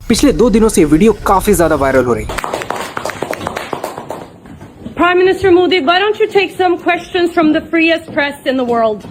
पिछले 2 दिनों से ये वीडियो काफी ज्यादा वायरल हो रही है। Prime Minister Modi, why don't you take some questions from the freest press in the world?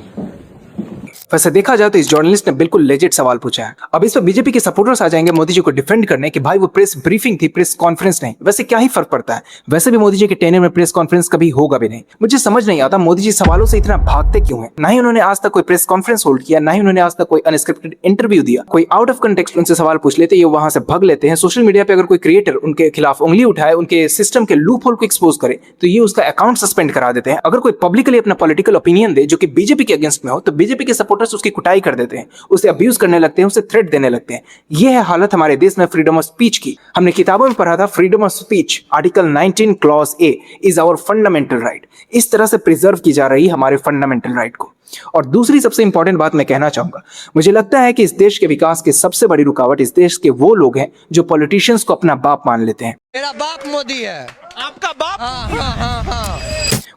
वैसे देखा जाए तो इस जर्नलिस्ट ने बिल्कुल लेजिट सवाल पूछा है। अब इस पर बीजेपी के सपोर्टर्स आ जाएंगे मोदी जी को डिफेंड करने कि भाई वो प्रेस ब्रीफिंग थी, प्रेस कॉन्फ्रेंस नहीं। वैसे क्या ही फर्क पड़ता है, वैसे भी मोदी जी के टेन्योर में प्रेस कॉन्फ्रेंस कभी होगा भी नहीं। मुझे समझ नहीं आता मोदी जी सवालों से इतना भागते क्यों हैं। ना ही उन्होंने आज तक कोई प्रेस कॉन्फ्रेंस होल्ड किया, ना ही उन्होंने आज तक कोई अनस्क्रिप्टेड इंटरव्यू दिया। कोई आउट ऑफ कंटेक्स्ट उनसे सवाल पूछ लेते, ये वहां से भाग लेते हैं। सोशल मीडिया पे अगर कोई क्रिएटर उनके खिलाफ उंगली उठाए, उनके सिस्टम के लूप होल को एक्सपोज करे, तो ये उसका अकाउंट सस्पेंड करा देते हैं। अगर कोई पब्लिकली अपना पॉलिटिकल ओपिनियन दे जो कि बीजेपी के अगेंस्ट में हो, तो बीजेपी के सपोर्टर्स उसकी कुटाई कर देते हैं, उसे अब्यूज करने लगते हैं, उसे थ्रेट देने लगते हैं। यह है हालत हमारे देश में फ्रीडम ऑफ स्पीच की। हमने किताबों में पढ़ा था freedom of speech article 19 clause A is our fundamental right. इस तरह से प्रिजर्व की जा रही हमारे फंडामेंटल राइट को। और दूसरी सबसे इंपॉर्टेंट बात मैं कहना चाहूंगा, मुझे लगता है कि इस देश के विकास की सबसे बड़ी रुकावट इस देश के वो लोग हैं जो पॉलिटिशियंस को अपना बाप मान लेते हैं। मेरा बाप मोदी है। आपका बाप? हाँ।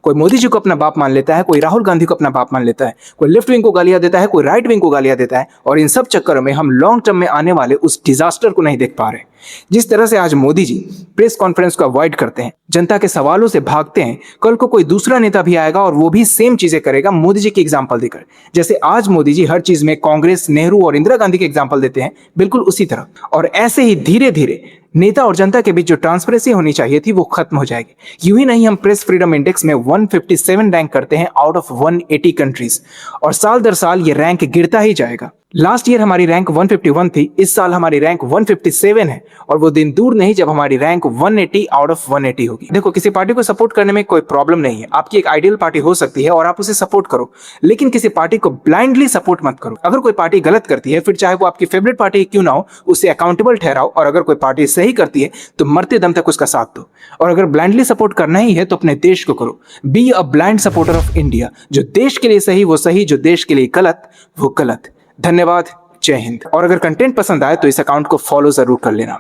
कोई मोदी जी को अपना बाप मान लेता है, कोई राहुल गांधी को अपना बाप मान लेता है, कोई लेफ्ट विंग को गालियां देता है, कोई राइट विंग को गालियां देता है। और इन सब चक्करों में हम लॉन्ग टर्म में आने वाले उस डिजास्टर को नहीं देख पा रहे। जिस तरह से आज मोदी जी प्रेस कॉन्फ्रेंस को अवॉइड करते हैं, जनता के सवालों से भागते हैं, कल को कोई दूसरा नेता भी आएगा और वो भी सेम चीजें करेगा मोदी जी की एग्जांपल देकर। जैसे आज मोदी जी हर चीज में कांग्रेस, नेहरू और इंदिरा गांधी के एग्जांपल देते हैं, बिल्कुल उसी तरह। और ऐसे ही धीरे धीरे नेता और जनता के बीच जो ट्रांसपेरेंसी होनी चाहिए थी वो खत्म हो जाएगी। यूं ही नहीं हम प्रेस फ्रीडम इंडेक्स में 157 रैंक करते हैं आउट ऑफ 180 कंट्रीज, और साल दर साल ये रैंक गिरता ही जाएगा। लास्ट ईयर हमारी रैंक 151 थी, इस साल हमारी रैंक 157 है, और वो दिन दूर नहीं जब हमारी रैंक 180 आउट ऑफ 180 होगी। देखो, किसी पार्टी को सपोर्ट करने में कोई प्रॉब्लम नहीं है। आपकी एक आइडियल पार्टी हो सकती है और आप उसे सपोर्ट करो, लेकिन किसी पार्टी को ब्लाइंडली सपोर्ट मत करो। अगर कोई पार्टी गलत करती है, फिर चाहे वो आपकी फेवरेट पार्टी क्यों ना हो, उसे अकाउंटेबल ठहराओ। और अगर कोई पार्टी सही करती है तो मरते दम तक उसका साथ दो। और अगर ब्लाइंडली सपोर्ट करना ही है तो अपने देश को करो। Be a blind supporter of India. जो देश के लिए सही वो सही, जो देश के लिए गलत वो गलत। धन्यवाद, जय हिंद। और अगर कंटेंट पसंद आए तो इस अकाउंट को फॉलो जरूर कर लेना।